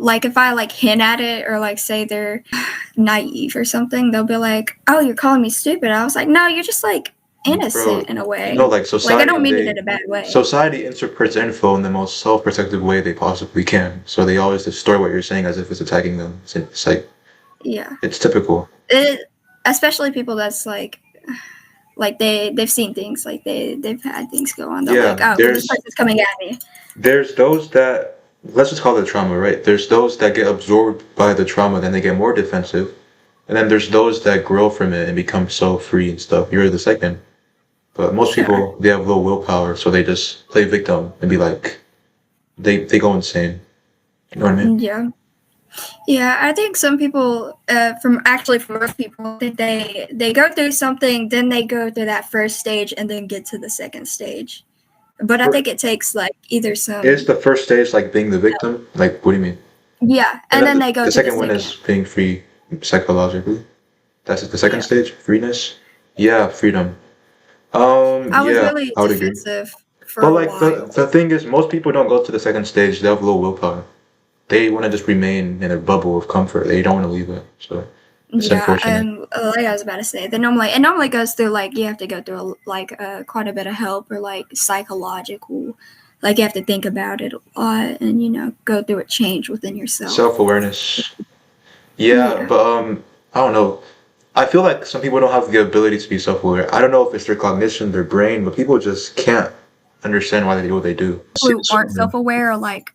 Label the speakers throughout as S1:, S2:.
S1: like if I like hint at it or like say they're naive or something, they'll be like, "Oh, you're calling me stupid." I was like, "No, you're just like
S2: Bro,
S1: innocent in a way.
S2: like
S1: Like I don't mean it in a bad way."
S2: society interprets info in the most self-protective way they possibly can. So they always distort what you're saying as if it's attacking them. It's like
S1: Yeah,
S2: it's typical.
S1: especially people that's like they've seen things, like they've had things go on. They're like,
S2: Yeah,
S1: "Oh, okay, this person's coming at me."
S2: there's those that let's just call it trauma, right? There's those that get absorbed by the trauma, then they get more defensive, and then there's those that grow from it and become so free and stuff. You're the second. But most
S1: Sure.
S2: people, they have low willpower, so they just play victim and be like, they go insane. You know what I mean?
S1: Yeah. Yeah, I think some people, from most people, I think they go through something, then they go through that first stage, and then get to the second stage. But I think it takes like either
S2: Is
S1: some,
S2: the first stage like being the victim? Like, what do you mean?
S1: yeah,
S2: And
S1: and
S2: then
S1: then they go
S2: the
S1: to the
S2: second one
S1: second.
S2: is being free psychologically. That's the second
S1: Yeah,
S2: stage, freeness. Yeah, freedom.
S1: I was
S2: Yeah,
S1: really
S2: I would agree.
S1: defensive for
S2: But
S1: a
S2: like
S1: while.
S2: the thing is, most people don't go to the second stage. They have low willpower. They want to just remain in their bubble of comfort. They don't want to leave it. So it's
S1: Yeah,
S2: unfortunate.
S1: and like I was about to say, it normally goes through like you have to go through quite a bit of help or like psychological, like you have to think about it a lot and go through a change within yourself.
S2: Self-awareness. Yeah,
S1: Yeah.
S2: but I don't know. I feel like some people don't have the ability to be self-aware. I don't know if it's their cognition, their brain, but people just can't understand why they do what they do.
S1: Who aren't self-aware or like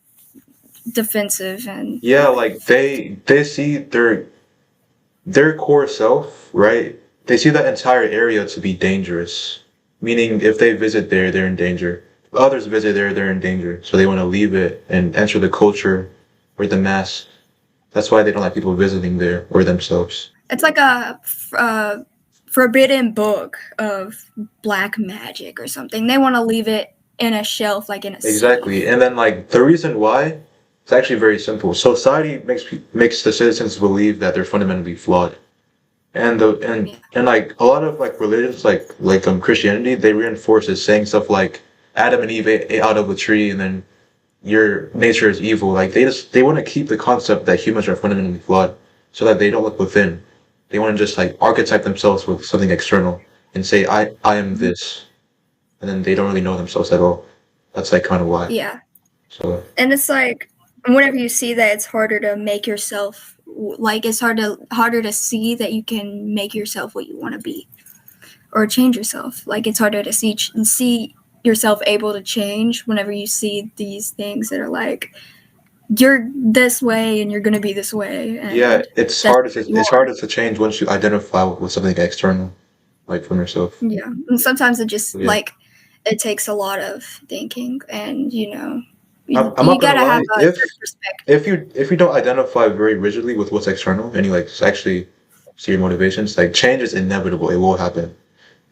S1: defensive and
S2: Yeah, like they see their core self, right? They see that entire area to be dangerous. Meaning if they visit there, they're in danger. If others visit there, they're in danger. So they want to leave it and enter the culture or the mass. That's why they don't like people visiting there or themselves.
S1: it's like a forbidden book of black magic or something. They want to leave it in a shelf, like in a
S2: Exactly.
S1: safe.
S2: And then like the reason why, it's actually very simple. Society makes the citizens believe that they're fundamentally flawed. And the
S1: Yeah.
S2: and like a lot of like religions like Christianity, they reinforce it saying stuff like Adam and Eve ate out of a tree and then your nature is evil. Like they want to keep the concept that humans are fundamentally flawed so that they don't look within. They want to just like archetype themselves with something external and say I am this, and then they don't really know themselves at all. That's like kind of why.
S1: Yeah.
S2: So
S1: And it's like whenever you see that, it's harder to make yourself, like it's harder to see that you can make yourself what you want to be or change yourself. Like it's harder to see yourself able to change whenever you see these things that are like you're this way and you're gonna be this way,
S2: yeah,
S1: and that's what you
S2: it's
S1: are.
S2: harder to change once you identify with something external, like from yourself.
S1: Yeah, and sometimes it just
S2: Yeah.
S1: it takes a lot of thinking, and
S2: I'm
S1: you
S2: not gonna
S1: gotta have
S2: lie.
S1: a certain perspective.
S2: If you don't identify very rigidly with what's external and you like actually see your motivations, like change is inevitable. It will happen.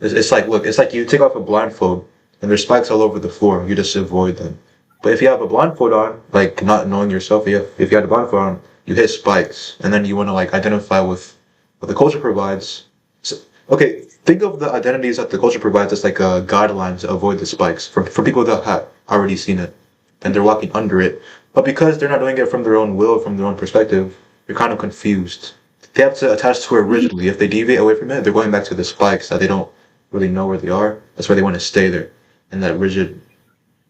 S2: It's like look, it's like you take off a blindfold and there's spikes all over the floor. You just avoid them. But if you have a blindfold on, like not knowing yourself, if you have a blindfold on, you hit spikes, and then you want to like identify with what the culture provides. So, okay, think of the identities that the culture provides as like guidelines to avoid the spikes for people that have already seen it and they're walking under it. But because they're not doing it from their own will, from their own perspective, you're kind of confused. They have to attach to it rigidly. If they deviate away from it, they're going back to the spikes that they don't really know where they are. That's why they want to stay there in that rigid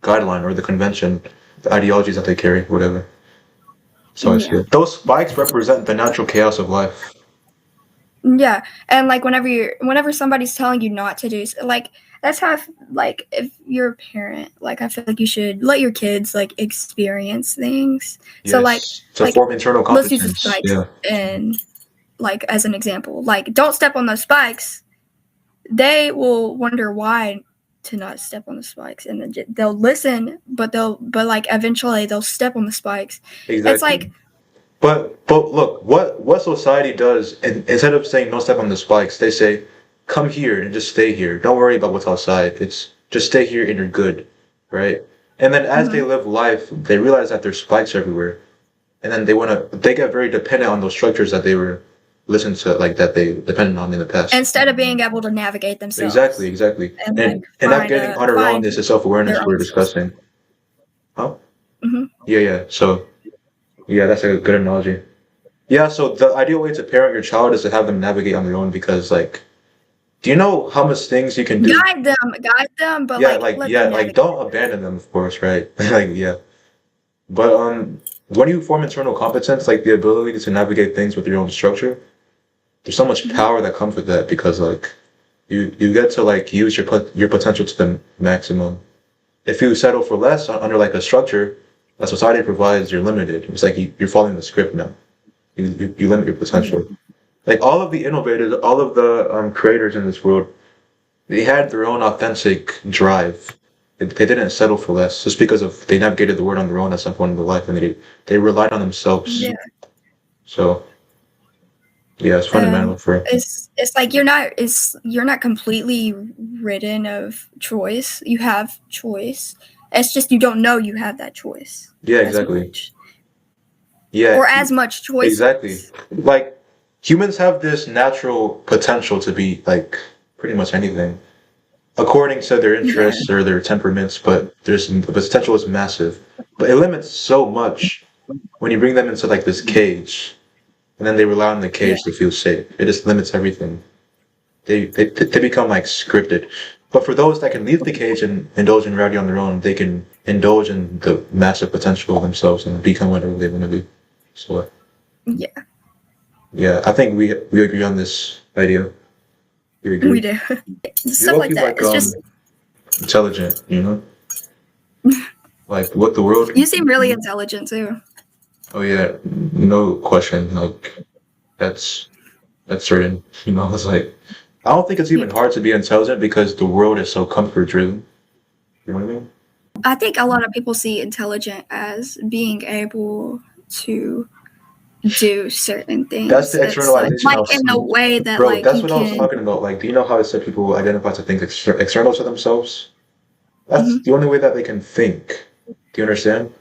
S2: guideline or the convention, the ideologies that they carry, whatever. So I see
S1: Yeah.
S2: it. Those spikes represent the natural chaos of life.
S1: Yeah, and like whenever somebody's telling you not to do, like that's how like if you're a parent, like I feel like you should let your kids like experience things. So
S2: Yes. To
S1: like
S2: form internal
S1: let's use the
S2: competence.
S1: spikes
S2: Yeah.
S1: and like as an example, like don't step on those spikes. They will wonder why to not step on the spikes, and then they'll listen, but like eventually they'll step on the spikes. It's like
S2: Exactly. But look, what society does, and instead of saying no step on the spikes, they say, come here and just stay here. Don't worry about what's outside. It's just stay here and you're good, right? And then as they
S1: mhm.
S2: live life, they realize that there's spikes everywhere, and then they get very dependent on those structures that they were listened to, like that they depended on in the past.
S1: Instead of being able to navigate
S2: Exactly,
S1: themselves
S2: exactly.
S1: and like
S2: And navigating on our own
S1: find
S2: is the self awareness
S1: their
S2: we're
S1: own source.
S2: discussing. Huh?
S1: Hmm.
S2: Yeah, yeah. So Yeah, that's a good analogy. Yeah, so the ideal way to parent your child is to have them navigate on their own because, like, do you know how much things you can do?
S1: Guide them, but
S2: Yeah,
S1: like
S2: like,
S1: let
S2: yeah,
S1: them
S2: like,
S1: navigate.
S2: don't abandon them, of course, right? Like, yeah. But, when you form internal competence, like the ability to navigate things with your own structure, there's so much
S1: Mhm.
S2: power that comes with that because, like, you get to, like, use your potential to the maximum. If you settle for less under, like, a structure that society provides, you're limited. It's like you're following the script now. You limit your
S1: Yeah.
S2: potential. Like all of the innovators, all of the creators in this world, they had their own authentic drive. They didn't settle for less just because of they navigated the world on their own at some point in their life, and they relied on themselves.
S1: Yeah.
S2: So yeah, it's fundamental for
S1: It's like you're not completely ridden of choice. You have choice. It's just you don't know you have that choice
S2: yeah,
S1: as
S2: exactly.
S1: much
S2: Yeah,
S1: or as much
S2: exactly.
S1: choices.
S2: Like humans have this natural potential to be like pretty much anything according to their
S1: Yeah.
S2: interests or their temperaments, but there's the potential is massive. But it limits so much when you bring them into like this cage, and then they rely on the
S1: Yeah.
S2: cage to feel safe. It just limits everything. They become like scripted. But for those that can leave the cage and indulge in reality on their own, they can indulge in the massive potential of themselves and become whatever they want to be. So
S1: Yeah.
S2: yeah, I think we agree on this idea. We
S1: We
S2: agree.
S1: do.
S2: You're
S1: Stuff like
S2: low-key
S1: that.
S2: like
S1: It's just
S2: intelligent, you know? Like what the world.
S1: you seem really intelligent too.
S2: Oh yeah, no question. Like that's that's certain. You know, it's like I don't think it's
S1: Yeah.
S2: even hard to be intelligent because the world is so comfort driven. You know what I mean?
S1: I think a lot of people see intelligent as being able to do certain
S2: That's
S1: things.
S2: the
S1: It's
S2: externalization
S1: like
S2: of
S1: in a way that
S2: bro.
S1: like
S2: That's
S1: you
S2: what I was
S1: can.
S2: talking about. Like, do you know how I said people identify to things external to themselves? That's
S1: Mhm.
S2: the only way that they can think. Do you understand?